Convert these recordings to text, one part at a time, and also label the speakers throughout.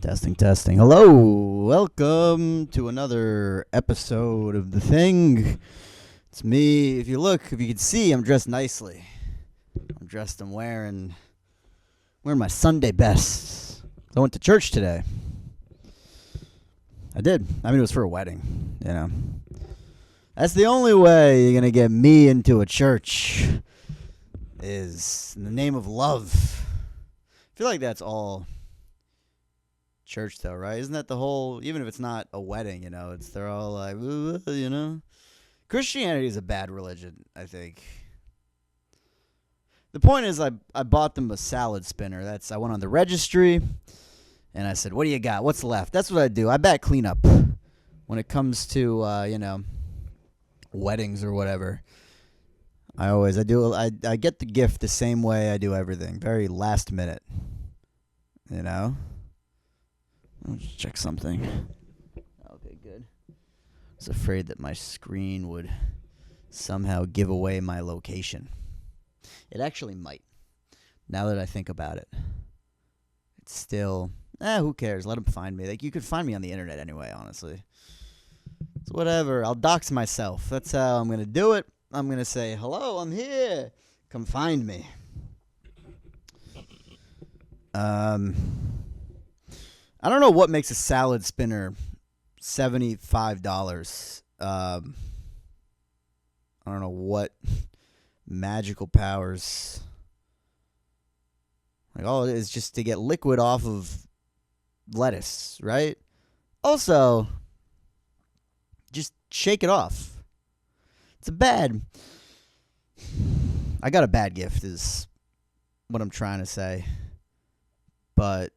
Speaker 1: Testing, testing. Hello, welcome to another episode of The Thing. It's me. If you can see, I'm dressed nicely. I'm wearing my Sunday best. I went to church today. I did. I mean, it was for a wedding, you know. That's the only way you're going to get me into a church is in the name of love. I feel like that's all church, though, right? Isn't that the whole, even if it's not a wedding, you know, they're all like, you know. Christianity is a bad religion, I think. The point is, I bought them a salad spinner. I went on the registry, and I said, what do you got? What's left? That's what I do. I bat cleanup when it comes to, weddings or whatever. I get the gift the same way I do everything. Very last minute, you know? I'll just check something. Okay, good. I was afraid that my screen would somehow give away my location. It actually might. Now that I think about it. It's still, who cares? Let them find me. Like, you could find me on the internet anyway, honestly. It's whatever. I'll dox myself. That's how I'm going to do it. I'm going to say, hello, I'm here. Come find me. I don't know what makes a salad spinner $75. I don't know what magical powers. Like, all it is just to get liquid off of lettuce, right? Also, just shake it off. I got a bad gift is what I'm trying to say. But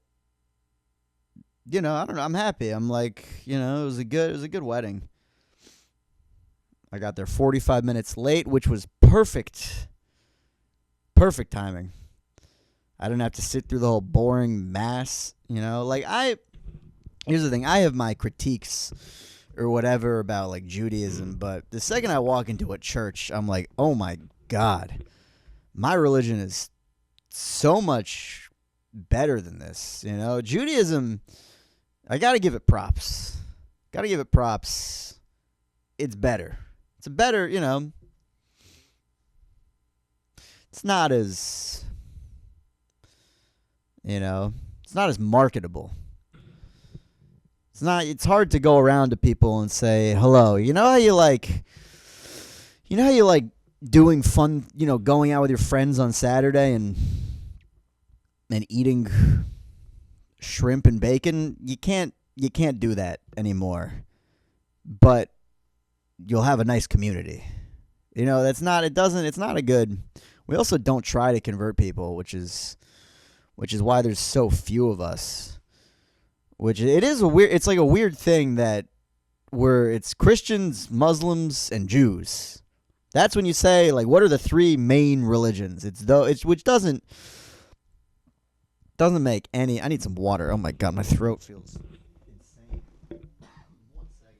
Speaker 1: I don't know. I'm happy. I'm like, it was a good wedding. I got there 45 minutes late, which was perfect. Perfect timing. I didn't have to sit through the whole boring mass, here's the thing. I have my critiques or whatever about like Judaism, but the second I walk into a church, I'm like, oh my God, my religion is so much better than this. Judaism, I got to give it props. It's better. It's a better, it's not as, it's not as marketable. It's hard to go around to people and say, hello. You know how you like doing fun, going out with your friends on Saturday and eating shrimp and bacon? You can't do that anymore. But you'll have a nice community. It's not a good. We also don't try to convert people, which is why there's so few of us. It's like a weird thing that it's Christians, Muslims, and Jews. That's when you say, like, what are the three main religions? Which doesn't make any. I need some water. Oh my God, my throat feels insane. 1 second.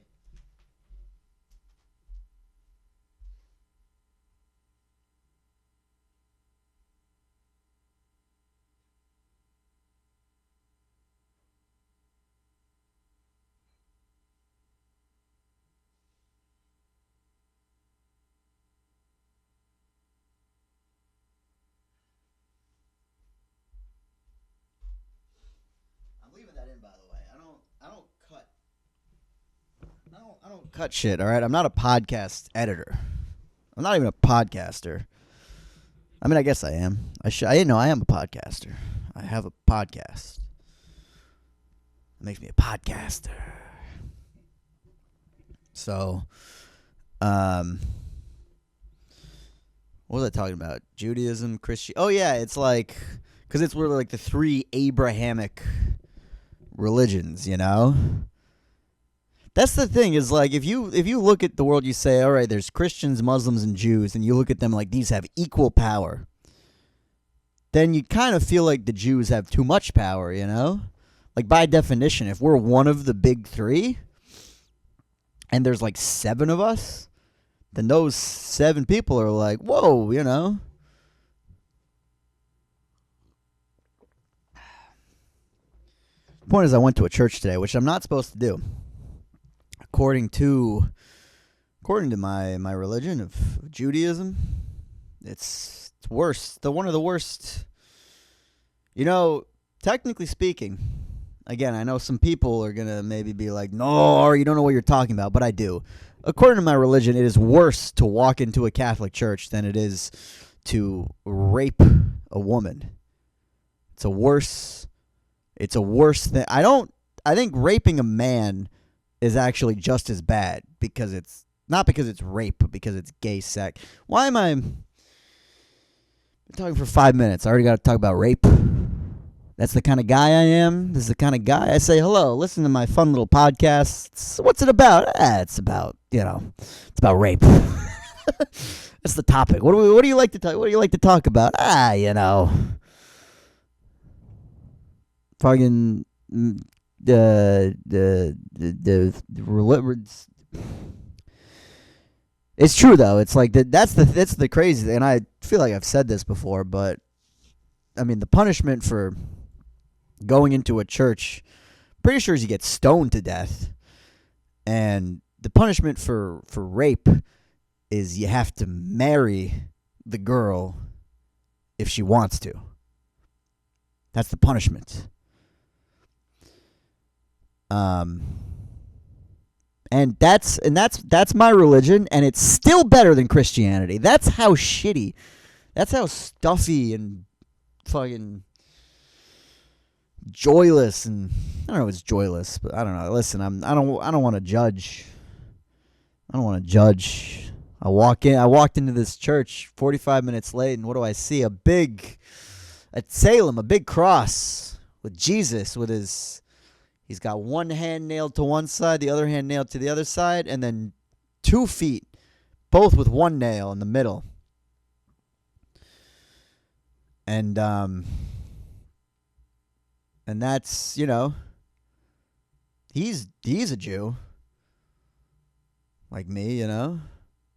Speaker 1: Leaving that in, by the way. I don't cut shit, all right? I'm not a podcast editor. I'm not even a podcaster. I mean, I guess I am. I am a podcaster. I have a podcast. It makes me a podcaster. So, what was I talking about? Judaism, Christian. Oh yeah, it's like, because it's where like the three Abrahamic religions, That's the thing is, like, if you look at the world, you say, all right, there's Christians, Muslims, and Jews, and you look at them like these have equal power, then you kind of feel like the Jews have too much power, Like, by definition, if we're one of the big three, and there's like 7 of us, then those 7 people are like, whoa, The point is, I went to a church today, which I'm not supposed to do. According to my religion of Judaism, it's worse. One of the worst. Technically speaking, again, I know some people are going to maybe be like, no, you don't know what you're talking about, but I do. According to my religion, it is worse to walk into a Catholic church than it is to rape a woman. It's a worse thing. I think raping a man is actually just as bad because it's not because it's rape, but because it's gay sex. Why am I talking for 5 minutes? I already got to talk about rape. That's the kind of guy I am. This is the kind of guy I say, hello, listen to my fun little podcast. What's it about? It's about, it's about rape. That's the topic. What do you like to talk? What do you like to talk about? Fucking it's true though. It's like that's the crazy thing. And I feel like I've said this before, but I mean the punishment for going into a church, pretty sure is you get stoned to death, and the punishment for rape is you have to marry the girl if she wants to. That's the punishment. And that's my religion, and it's still better than Christianity. That's how shitty, that's how stuffy and fucking joyless, and I don't know if it's joyless, but I don't know. Listen, I don't want to judge. I don't want to judge. I walked into this church 45 minutes late, and what do I see? At Salem, a big cross with Jesus with he's got one hand nailed to one side, the other hand nailed to the other side, and then 2 feet, both with one nail in the middle. And that's, he's a Jew. Like me, I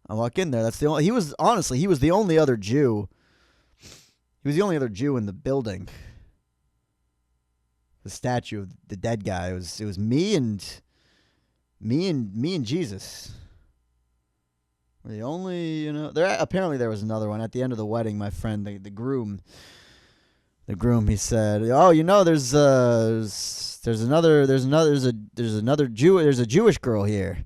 Speaker 1: walk in there. He was the only other Jew. He was the only other Jew in the building. The statue of the dead guy. It was me and Jesus. We're the only, apparently there was another one at the end of the wedding. My friend, the groom, he said, "Oh, there's a Jewish girl here."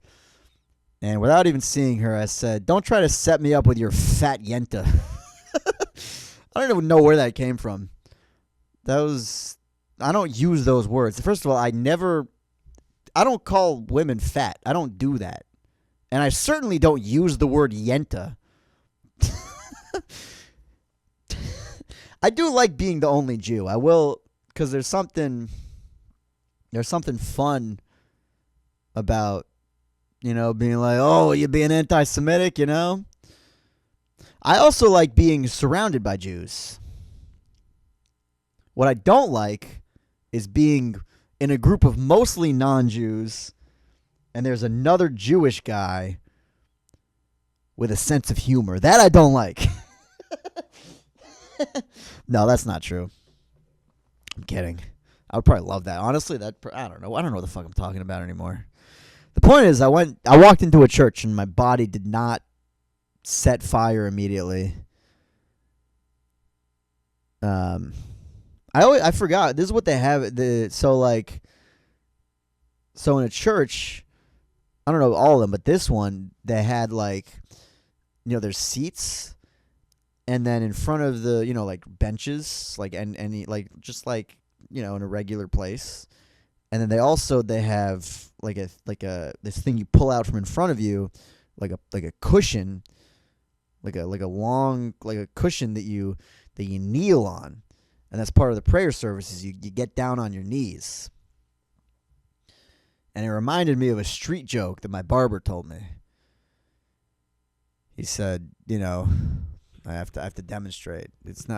Speaker 1: And without even seeing her, I said, "Don't try to set me up with your fat yenta." I don't even know where that came from. I don't use those words. First of all, I don't call women fat. I don't do that. And I certainly don't use the word yenta. I do like being the only Jew. I will, because there's something fun about, being like, oh, you're being anti-Semitic, I also like being surrounded by Jews. What I don't like is being in a group of mostly non-Jews, and there's another Jewish guy with a sense of humor. That I don't like. No, that's not true. I'm kidding. I would probably love that. Honestly, I don't know. I don't know what the fuck I'm talking about anymore. The point is, I walked into a church and my body did not set fire immediately. I forgot. This is what they have. So in a church, I don't know all of them, but this one, they had there's seats, and then in front of the, benches, in a regular place. And then they have this thing you pull out from in front of you, like a cushion, like a cushion that you kneel on. And that's part of the prayer services. You get down on your knees. And it reminded me of a street joke that my barber told me. He said, I have to demonstrate. This is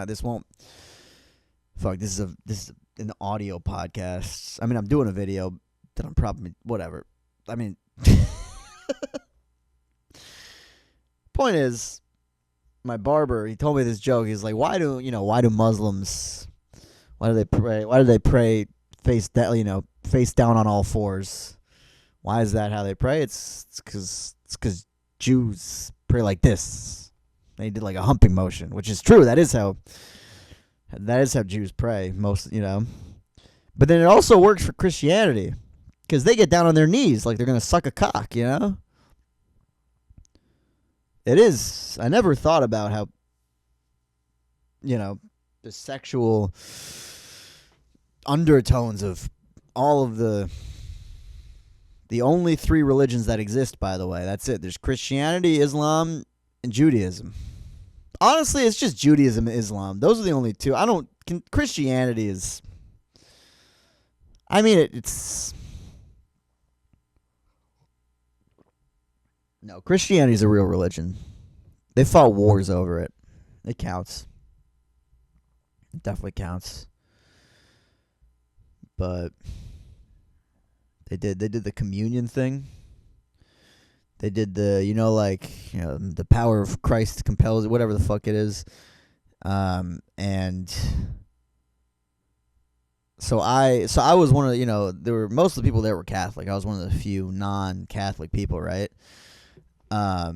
Speaker 1: an audio podcast. I mean, I'm doing a video that I'm probably whatever. I mean, point is, my barber, he told me this joke. He's like, why do Muslims, why do they pray face down on all fours. Why is that how they pray? It's because Jews pray like this. They did like a humping motion, which is true. That is how Jews pray. But then it also works for Christianity because they get down on their knees like they're gonna suck a cock. It is. I never thought about how the sexual undertones of all of the only three religions that exist, by the way. That's it. There's Christianity, Islam, and Judaism. Honestly, it's just Judaism and Islam. Those are the only two. Christianity is, it's, no, Christianity is a real religion. They fought wars over it. It counts. It definitely counts. But they did the communion thing. They did the power of Christ compels, whatever the fuck it is. And so I was one of there were most of the people there were Catholic. I was one of the few non-Catholic people, right? I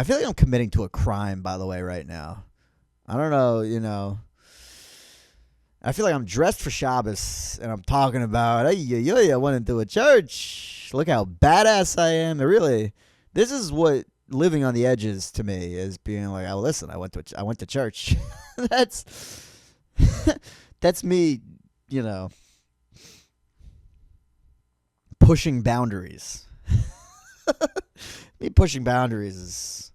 Speaker 1: feel like I'm committing to a crime, by the way, right now. I don't know, I feel like I'm dressed for Shabbos, and I'm talking about, I went into a church. Look how badass I am. This is what living on the edges to me is, being like, oh, listen, I went to church. That's me, pushing boundaries. Me pushing boundaries is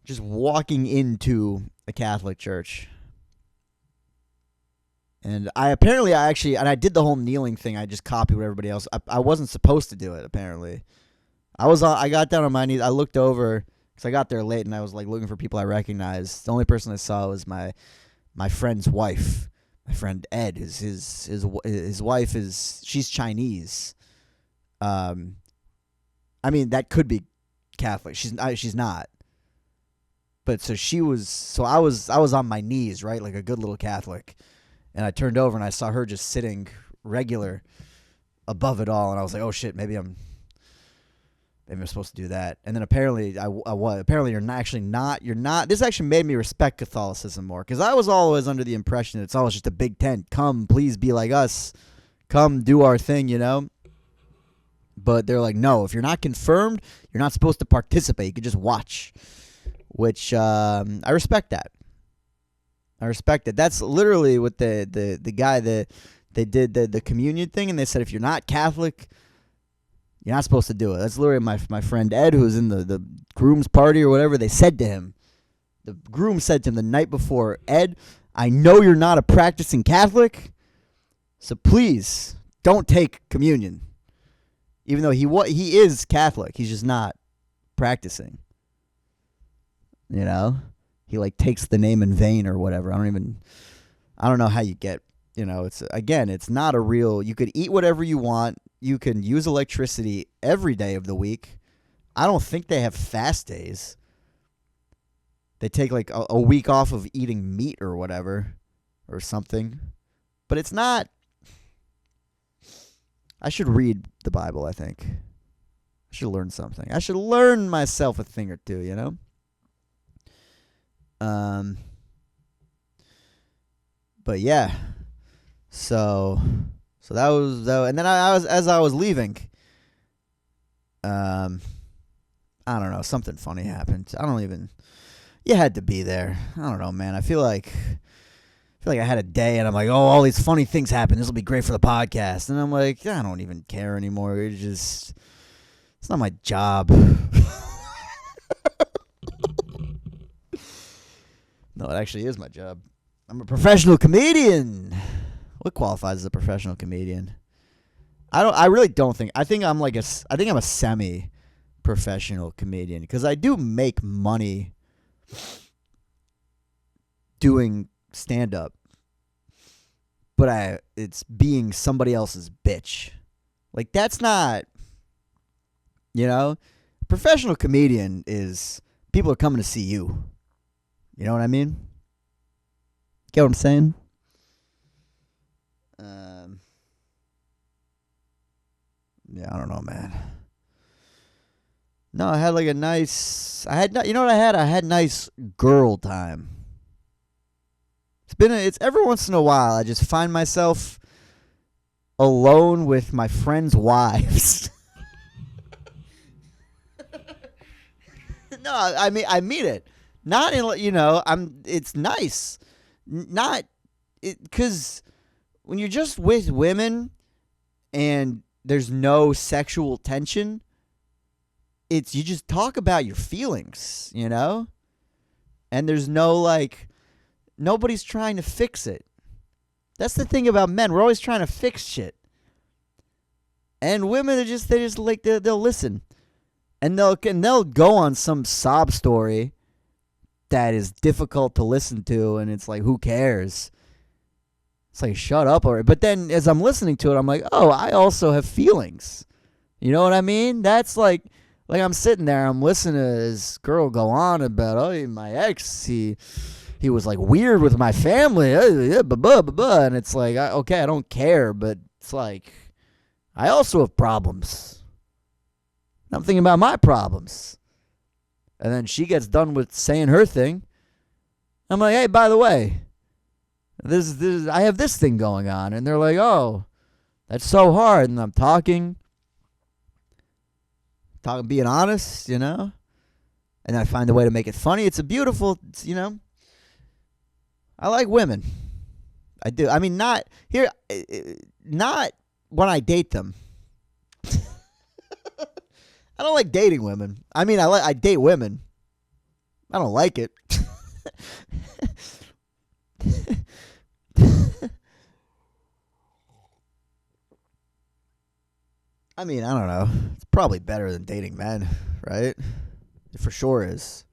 Speaker 1: just walking into a Catholic church. And I did the whole kneeling thing. I just copied what everybody else. I wasn't supposed to do it, apparently. I got down on my knees. I looked over because I got there late, and I was like looking for people I recognized. The only person I saw was my friend's wife. My friend Ed. His wife she's Chinese. That could be Catholic. She's not. But I was on my knees, right, like a good little Catholic. And I turned over and I saw her just sitting regular above it all, and I was like, "Oh shit, maybe I'm supposed to do that." And then apparently I was. Apparently you're not. You're not. This actually made me respect Catholicism more, because I was always under the impression that it's always just a big tent. Come, please be like us. Come, do our thing, But they're like, no, if you're not confirmed, you're not supposed to participate. You can just watch, which I respect that. I respect it. That's literally what the guy that they did the communion thing, and they said if you're not Catholic, you're not supposed to do it. That's literally my friend Ed, who was in the groom's party or whatever. They said to him, the groom said to him the night before, Ed, I know you're not a practicing Catholic, so please don't take communion. Even though he is Catholic, he's just not practicing. He takes the name in vain or whatever. I don't know how you get, it's not a real, you could eat whatever you want. You can use electricity every day of the week. I don't think they have fast days. They take a week off of eating meat or whatever or something. But it's not, I should read the Bible, I think. I should learn something. I should learn myself a thing or two, But yeah, so that was, and then as I was leaving, I don't know, something funny happened. You had to be there. I don't know, man. I feel like I had a day, and I'm like, oh, all these funny things happen. This will be great for the podcast. And I'm like, I don't even care anymore. It's not my job. No, it actually is my job. I'm a professional comedian. What qualifies as a professional comedian? I really don't think. I think I'm a semi-professional comedian, because I do make money doing stand-up, but it's being somebody else's bitch. That's not, professional comedian is people are coming to see you. You know what I mean? Get what I'm saying? Um, yeah, I don't know, man. No, I had like a nice. You know what I had? I had nice girl time. It's every once in a while I just find myself alone with my friends' wives. No, I mean it. Not in it's nice. Not because when you're just with women and there's no sexual tension, it's you just talk about your feelings, and there's nobody's trying to fix it. That's the thing about men. We're always trying to fix shit. And women they'll listen. And they'll go on some sob story that is difficult to listen to, and it's like, who cares? It's like, shut up already. But then as I'm listening to it, I'm like, oh, I also have feelings. You know what I mean? That's like I'm sitting there, I'm listening to this girl go on about, oh, my ex, he was like weird with my family, and it's like, okay, I don't care, but it's like, I also have problems. I'm thinking about my problems. And then she gets done with saying her thing. I'm like, hey, by the way, I have this thing going on. And they're like, oh, that's so hard. And I'm talking, being honest, And I find a way to make it funny. It's I like women. I do. I mean, not when I date them. I don't like dating women. I mean, I date women. I don't like it. I mean, I don't know. It's probably better than dating men, right? It for sure is.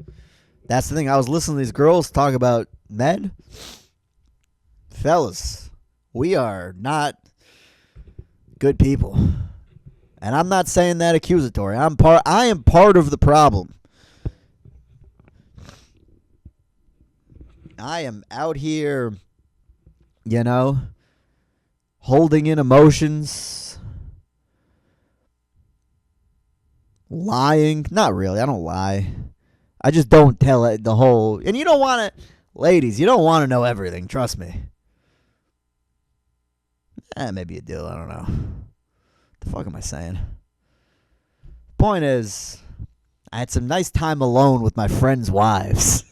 Speaker 1: That's the thing. I was listening to these girls talk about men. Fellas, we are not good people. And I'm not saying that accusatory. I am part of the problem. I am out here, holding in emotions, lying. Not really. I don't lie. I just don't tell it the whole. And you don't want to, ladies, you don't want to know everything. Trust me. Maybe you do. I don't know. The fuck am I saying? Point is, I had some nice time alone with my friends' wives.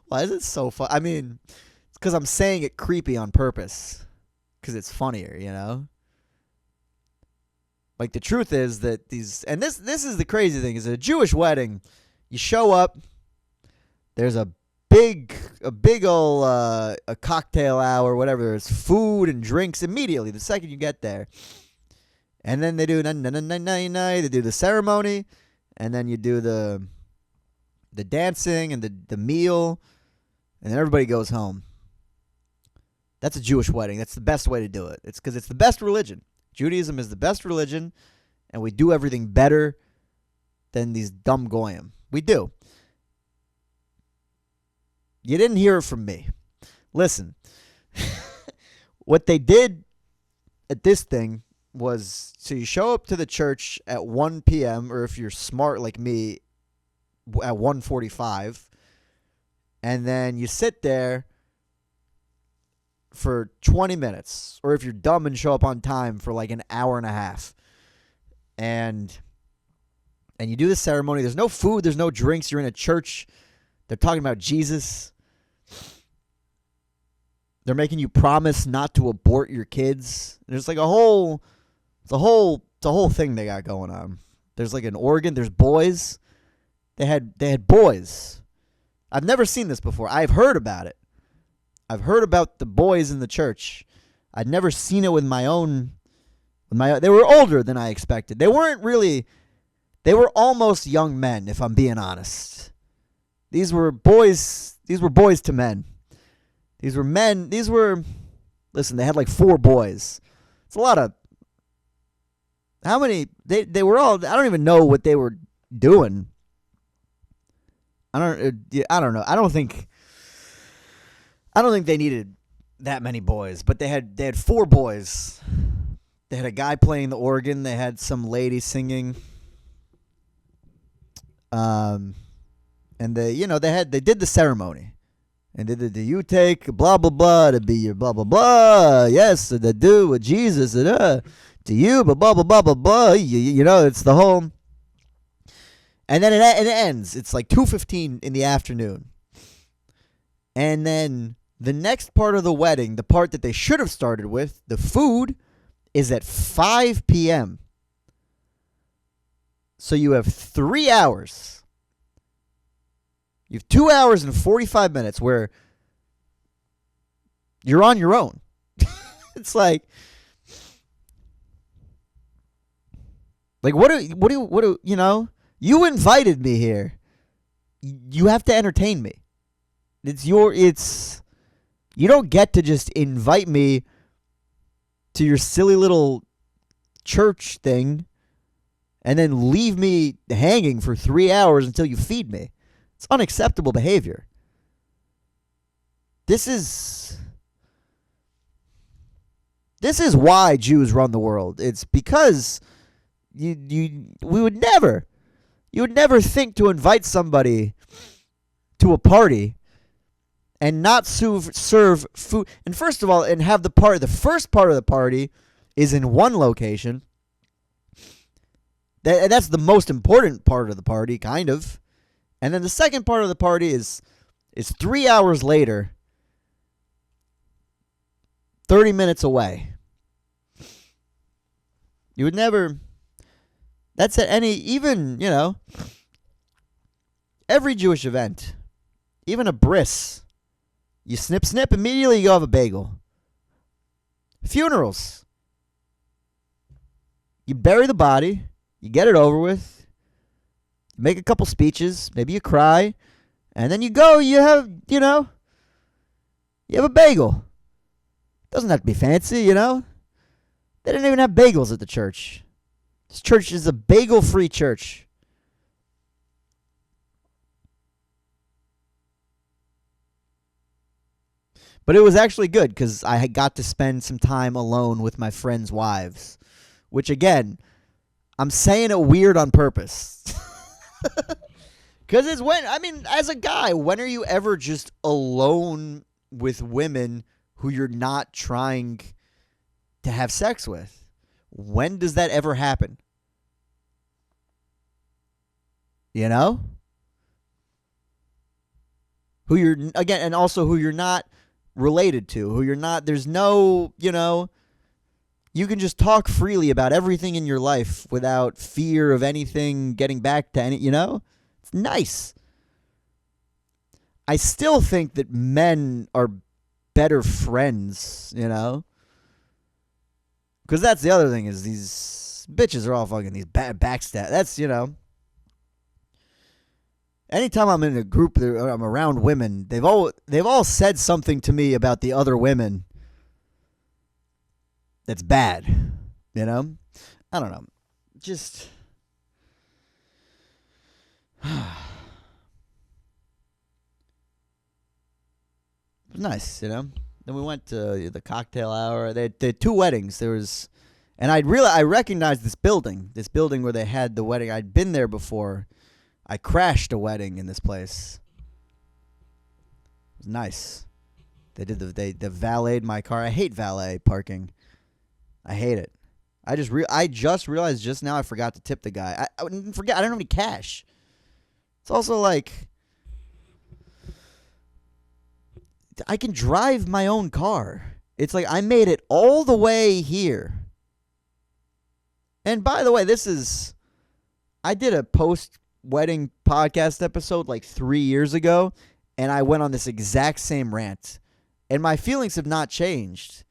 Speaker 1: Why is it so fun? I mean, it's because I'm saying it creepy on purpose. Because it's funnier, Like, the truth is that and this is the crazy thing, is a Jewish wedding, you show up, there's a big old a cocktail hour, whatever. There's food and drinks immediately the second you get there, and then they do they do the ceremony, and then you do the dancing and the meal, and then everybody goes home. That's a Jewish wedding. That's the best way to do it. It's because it's the best religion. Judaism is the best religion, and we do everything better than these dumb goyim. We do. You didn't hear it from me. Listen, what they did at this thing was, so you show up to the church at 1 p.m., or if you're smart like me, at 1:45, and then you sit there for 20 minutes, or if you're dumb and show up on time, for like an hour and a half. And you do the ceremony. There's no food, there's no drinks. You're in a church. They're talking about Jesus. They're making you promise not to abort your kids. There's like it's a whole thing they got going on. There's like an organ. There's boys. They had boys. I've never seen this before. I've heard about it. I've heard about the boys in the church. I'd never seen it with my own. They were older than I expected. They weren't really. They were almost young men, if I'm being honest. These were boys. These were boys to men. These were men. Listen, they had like 4 boys. It's a lot of. How many? They were all. I don't even know what they were doing. I don't know. I don't think they needed that many boys, but they had 4 boys. They had a guy playing the organ. They had some lady singing. And they did the ceremony. And do you take blah blah blah to be your blah blah blah? Yes, to do with Jesus to you, blah blah blah blah blah blah. It's the whole. And then it ends. It's like 2:15 in the afternoon. And then the next part of the wedding, the part that they should have started with, the food, is at 5 p.m. So you have 3 hours. You have 2 hours and 45 minutes where you're on your own. It's like what do you invited me here. You have to entertain me. You don't get to just invite me to your silly little church thing and then leave me hanging for 3 hours until you feed me. It's unacceptable behavior. This is why Jews run the world. It's because you would never think to invite somebody to a party and not serve food. And first of all, and have the first part of the party is in one location. That's the most important part of the party, kind of. And then the second part of the party is 3 hours later, 30 minutes away. You would never. That's at every Jewish event, even a bris. You snip, immediately you have a bagel. Funerals. You bury the body, you get it over with. Make a couple speeches, maybe you cry, and then you go, you have a bagel. Doesn't have to be fancy, They didn't even have bagels at the church. This church is a bagel-free church. But it was actually good because I had got to spend some time alone with my friends' wives, which, again, I'm saying it weird on purpose. Because as a guy, when are you ever just alone with women who you're not trying to have sex with? When does that ever happen? Who you're, again, and also who you're not related to, who you're not, there's no, you can just talk freely about everything in your life without fear of anything getting back to any, It's nice. I still think that men are better friends, Because that's the other thing is these bitches are all fucking these backstab. That's, anytime I'm in a group, I'm around women, they've all said something to me about the other women that's bad, I don't know. Just it was nice, Then we went to the cocktail hour. They had 2 weddings. And I recognized this building where they had the wedding. I'd been there before. I crashed a wedding in this place. It was nice. They valeted my car. I hate valet parking. I hate it. I just realized just now I forgot to tip the guy. I didn't forget. I don't have any cash. It's also like I can drive my own car. It's like I made it all the way here. And by the way, I did a post-wedding podcast episode like 3 years ago, and I went on this exact same rant. And my feelings have not changed.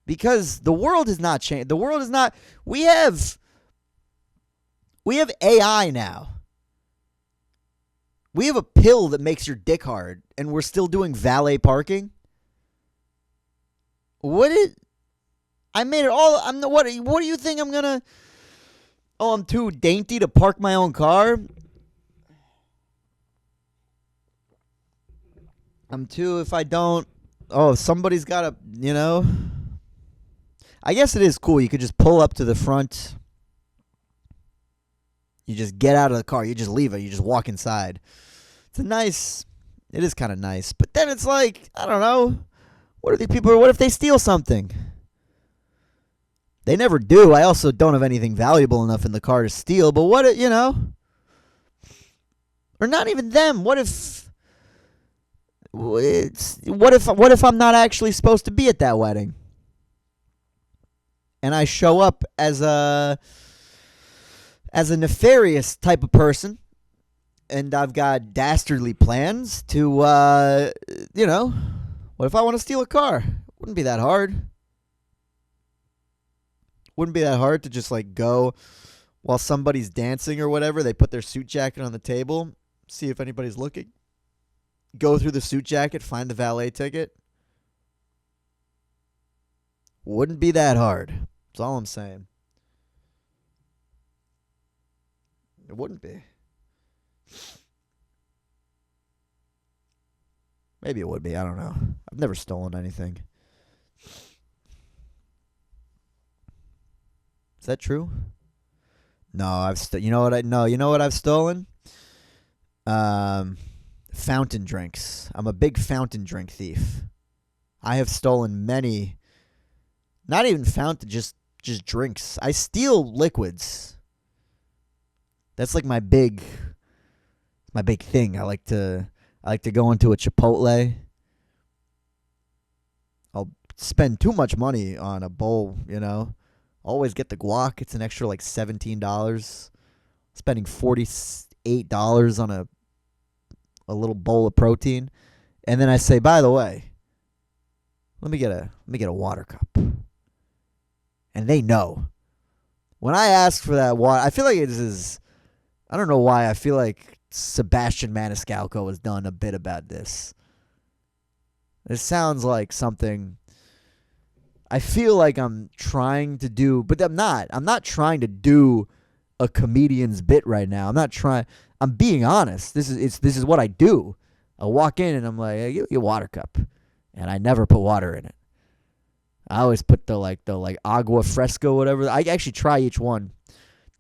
Speaker 1: Because the world has not changed. The world is not. We have AI now. We have a pill that makes your dick hard, and we're still doing valet parking. I made it all. What do you think I'm gonna? Oh, I'm too dainty to park my own car. I'm too. If I don't, oh, somebody's got to, I guess it is cool. You could just pull up to the front. You just get out of the car. You just leave it. You just walk inside. It is kind of nice. But then it's like, I don't know. What if they steal something? They never do. I also don't have anything valuable enough in the car to steal. But what if, or not even them. What if I'm not actually supposed to be at that wedding? And I show up as a nefarious type of person, and I've got dastardly plans to, what if I want to steal a car? Wouldn't be that hard. Wouldn't be that hard to just like go while somebody's dancing or whatever. They put their suit jacket on the table, see if anybody's looking. Go through the suit jacket, find the valet ticket. Wouldn't be that hard. That's all I'm saying. It wouldn't be. Maybe it would be. I don't know. I've never stolen anything. Is that true? No, you know what I've stolen? Fountain drinks. I'm a big fountain drink thief. I have stolen many, not even fountain, just drinks. I steal liquids. That's like my big thing. I like to go into a Chipotle. I'll spend too much money on a bowl, Always get the guac. It's an extra like $17. Spending $48 on a little bowl of protein. And then I say, by the way, let me get a water cup. And they know. When I ask for that water, I feel like I don't know why, I feel like Sebastian Maniscalco has done a bit about this. It sounds like something I feel like I'm trying to do, but I'm not. I'm not trying to do a comedian's bit right now. I'm being honest. This is what I do. I walk in and I'm like, hey, give me a water cup. And I never put water in it. I always put the agua fresco, whatever. I actually try each one.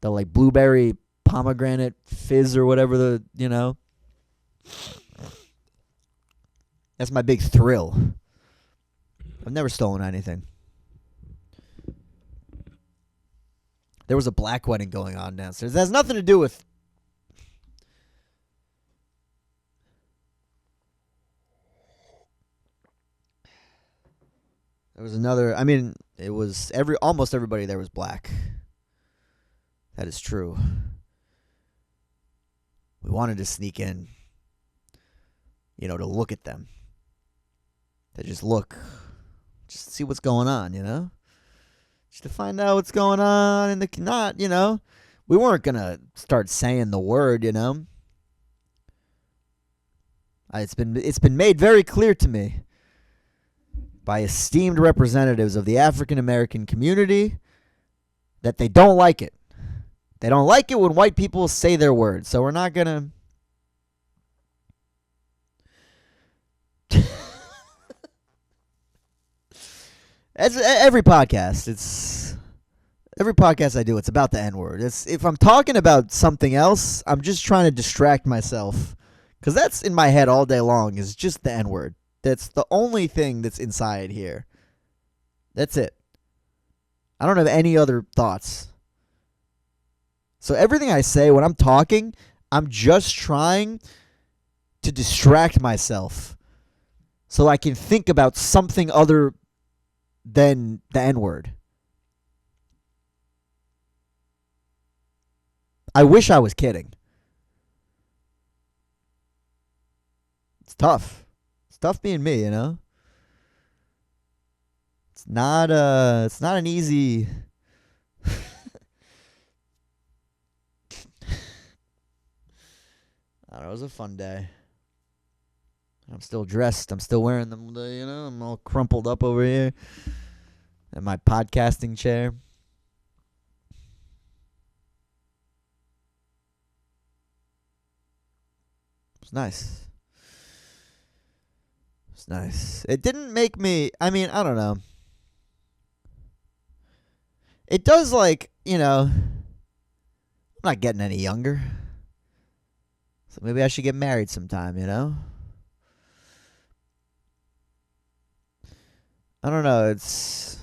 Speaker 1: The like blueberry pomegranate fizz or whatever That's my big thrill. I've never stolen anything. There was a black wedding going on downstairs. It has nothing to do with... There was another... it was almost everybody there was black. That is true. We wanted to sneak in, to look at them. To just look. Just see what's going on, Just to find out what's going on in the... We weren't going to start saying the word, It's been made very clear to me by esteemed representatives of the African American community that they don't like it. They don't like it when white people say their words. So we're not going to... Every podcast I do, it's about the N-word. If I'm talking about something else, I'm just trying to distract myself. Because that's in my head all day long is just the N-word. That's the only thing that's inside here. That's it. I don't have any other thoughts. So everything I say when I'm talking, I'm just trying to distract myself so I can think about something other than the N-word. I wish I was kidding. It's tough. It's tough being me, It's not an easy... I don't know, it was a fun day. I'm still dressed. I'm still wearing them, I'm all crumpled up over here in my podcasting chair. It's nice. It's nice. It didn't make me. I mean, I don't know. It does, like, I'm not getting any younger. So maybe I should get married sometime, I don't know. It's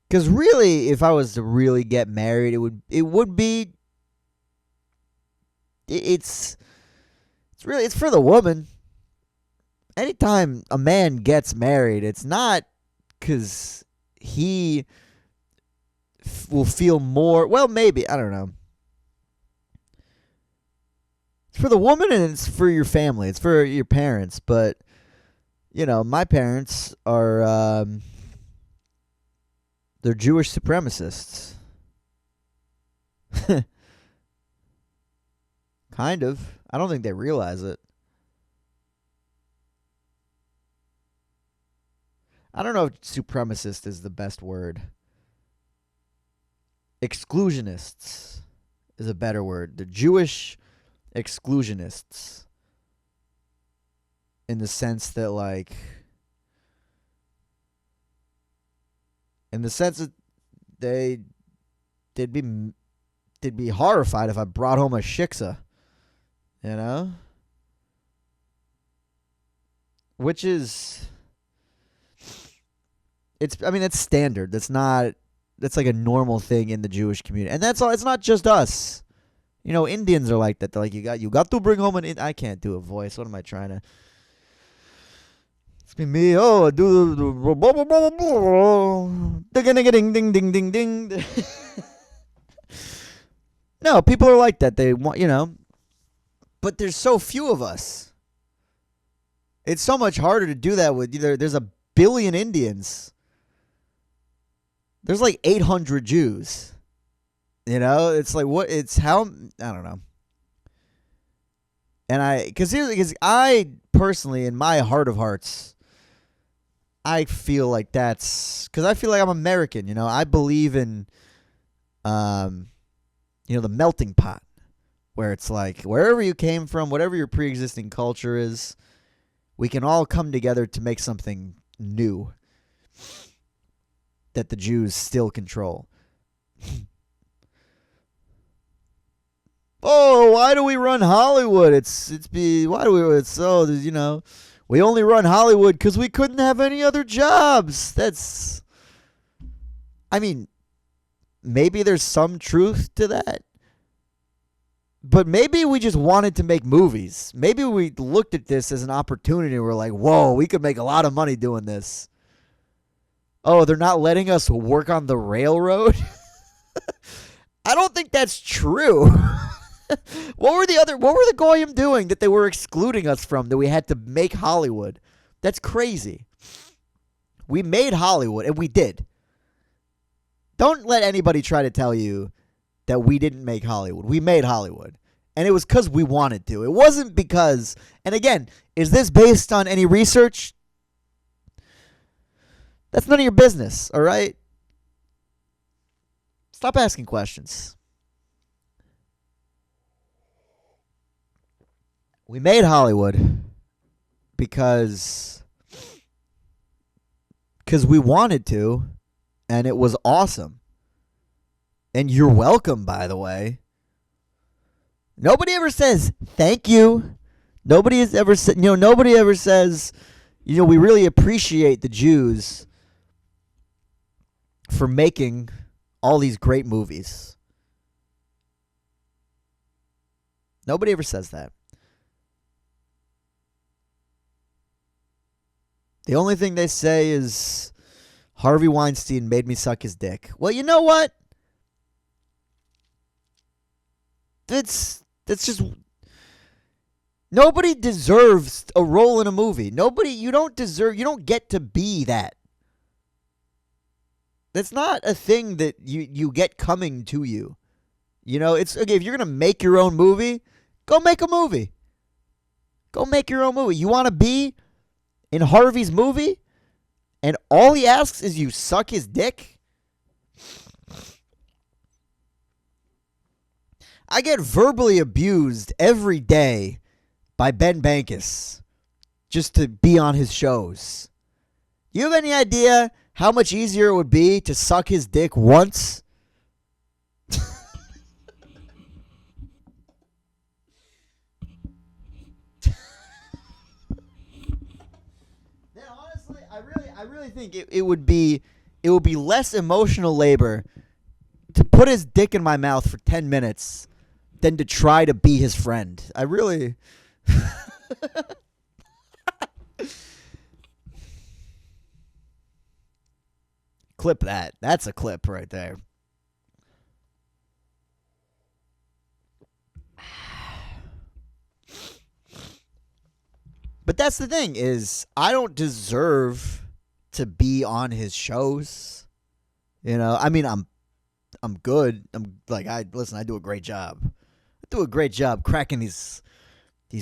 Speaker 1: because really, if I was to really get married, it would be. It's for the woman. Anytime a man gets married, it's not because he will feel more. Well, maybe, I don't know. It's for the woman and it's for your family. It's for your parents, but. My parents are, they're Jewish supremacists. Kind of. I don't think they realize it. I don't know if supremacist is the best word. Exclusionists is a better word. The Jewish exclusionists. In the sense that, like, they'd be horrified if I brought home a shiksa, which is, it's standard. That's like a normal thing in the Jewish community, and that's all. It's not just us. Indians are like that. They're like, you got to bring home I can't do a voice. What am I trying to? It's been me. Oh, I do ding ding ding ding ding. No, people are like that. They want, but there's so few of us. It's so much harder to do that with there's a billion Indians. There's like 800 Jews. It's like what? It's how, I don't know. And because I personally, in my heart of hearts, I feel like that's because I feel like I'm American. I believe in, the melting pot, where it's like wherever you came from, whatever your pre-existing culture is, we can all come together to make something new that the Jews still control. Oh, why do we run Hollywood? We only run Hollywood because we couldn't have any other jobs. Maybe there's some truth to that. But maybe we just wanted to make movies. Maybe we looked at this as an opportunity and we're like, whoa, we could make a lot of money doing this. Oh, they're not letting us work on the railroad? I don't think that's true. What were the Goyim doing that they were excluding us from, that we had to make Hollywood? That's crazy. We made Hollywood, and we did. Don't let anybody try to tell you that we didn't make Hollywood. We made Hollywood. And it was because we wanted to. It wasn't because, and again, is this based on any research? That's none of your business, all right? Stop asking questions. We made Hollywood because we wanted to, and it was awesome. And you're welcome, by the way. Nobody ever says thank you. Nobody ever says, we really appreciate the Jews for making all these great movies. Nobody ever says that. The only thing they say is Harvey Weinstein made me suck his dick. Well, you know what? That's just, nobody deserves a role in a movie. You don't get to be that. That's not a thing that you get coming to you. It's okay if you're going to make your own movie, go make a movie. Go make your own movie. You want to be in Harvey's movie, and all he asks is you suck his dick? I get verbally abused every day by Ben Bankus. just to be on his shows. You have any idea how much easier it would be to suck his dick once? Honestly, I really think it would be less emotional labor to put his dick in my mouth for 10 minutes than to try to be his friend. I really clip that. That's a clip right there. But that's the thing is I don't deserve to be on his shows. You know, I mean I'm good. I do a great job. I do a great job cracking these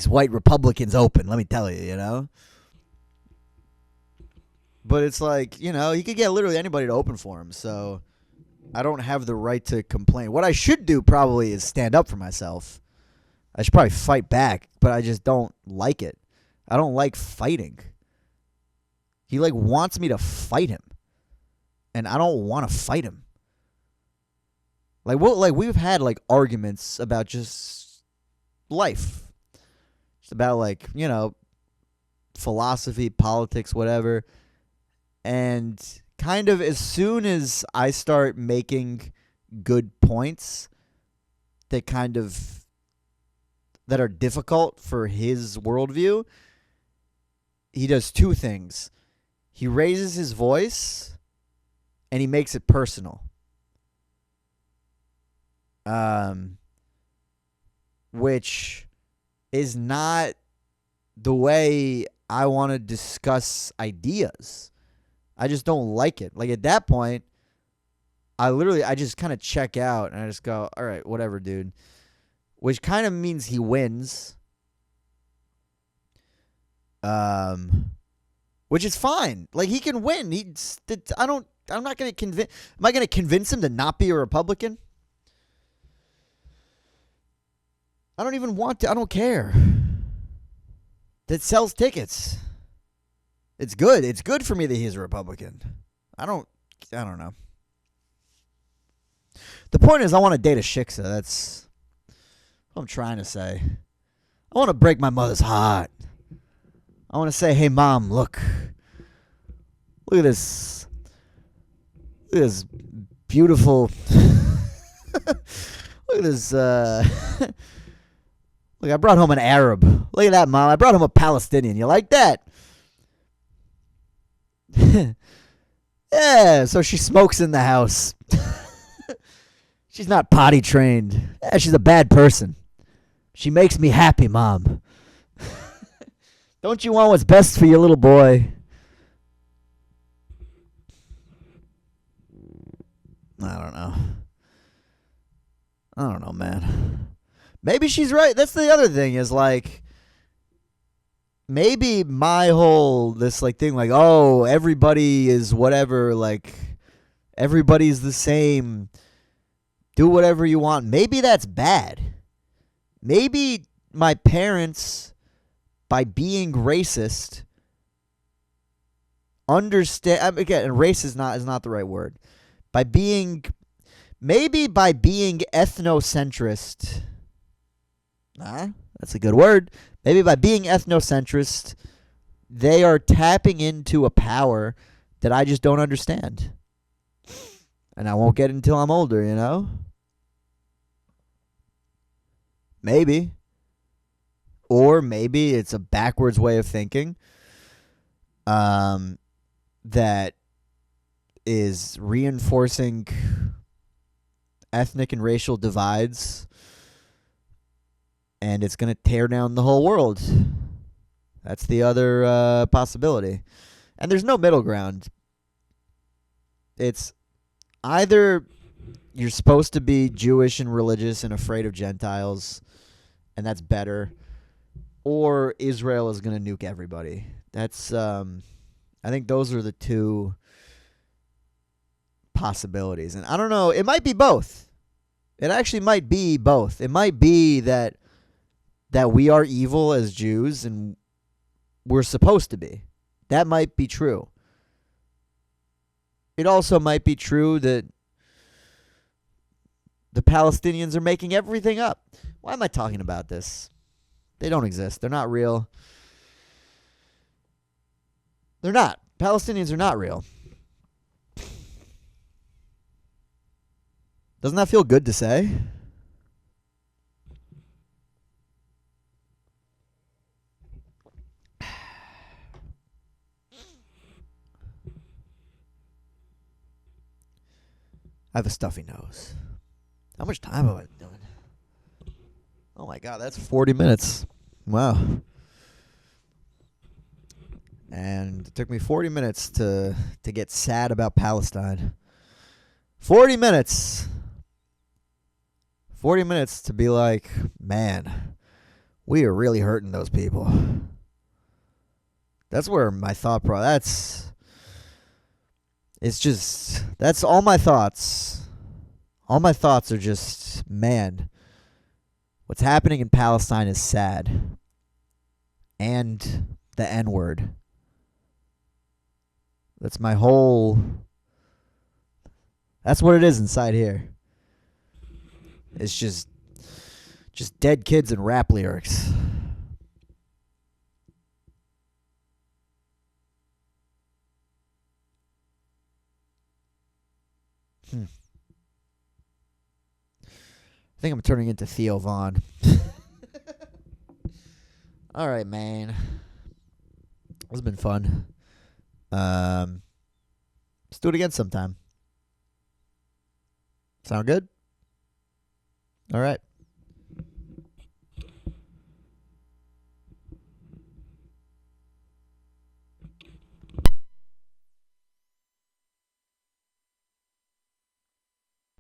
Speaker 1: white Republicans open, let me tell you, you know? But it's like, you know, he could get literally anybody to open for him, so I don't have the right to complain. What I should do probably is stand up for myself. I should probably fight back, but I just don't like it. I don't like fighting. He wants me to fight him, and I don't want to fight him. We've had arguments about just life, just about you know, philosophy, politics, whatever. And kind of as soon as I start making good points that are difficult for his worldview, he does two things. He raises his voice and he makes it personal. Which is not the way I want to discuss ideas. I just don't like it. At that point, I just kind of check out and I just go, all right, whatever, dude. Which kind of means he wins. Which is fine. He can win. I'm not going to convince. Am I going to convince him to not be a Republican? I don't even want to. I don't care. That sells tickets. It's good. It's good for me that he's a Republican. I don't know. The point is I want to date a shiksa. That's what I'm trying to say. I want to break my mother's heart. I want to say, hey, Mom, look at this. Look at this beautiful. Look at this. Look, I brought home an Arab. Look at that, Mom. I brought home a Palestinian. You like that? Yeah, so she smokes in the house. She's not potty trained. Yeah, she's a bad person. She makes me happy, Mom. Don't you want what's best for your little boy? I don't know, man. Maybe she's right. That's the other thing is maybe my whole thing oh, everybody is whatever, everybody's the same. Do whatever you want. Maybe that's bad. Maybe my parents, by being racist, understand. Again, race is not the right word. By being ethnocentrist. That's a good word. Maybe by being ethnocentrist, they are tapping into a power that I just don't understand. And I won't get it until I'm older, you know? Maybe. Or maybe it's a backwards way of thinking that is reinforcing ethnic and racial divides, and it's going to tear down the whole world. That's the other possibility. And there's no middle ground. It's either you're supposed to be Jewish and religious and afraid of Gentiles, and that's better, or Israel is going to nuke everybody. That's I think those are the two possibilities. And I don't know, it might be both. It actually might be both. It might be that we are evil as Jews and we're supposed to be. That might be true. It also might be true that the Palestinians are making everything up. Why am I talking about this? They don't exist. They're not real. They're not. Palestinians are not real. Doesn't that feel good to say? I have a stuffy nose. How much time have I been doing? Oh my god, that's 40 minutes. Wow. And it took me 40 minutes to get sad about Palestine. 40 minutes. 40 minutes to be like, man, we are really hurting those people. That's where my thought process, that's all my thoughts. All my thoughts are just, man, what's happening in Palestine is sad. And the N-word. That's my whole, that's what it is inside here. It's just dead kids and rap lyrics. I think I'm turning into Theo Vaughn. All right, man. This has been fun. Let's do it again sometime. Sound good? All right.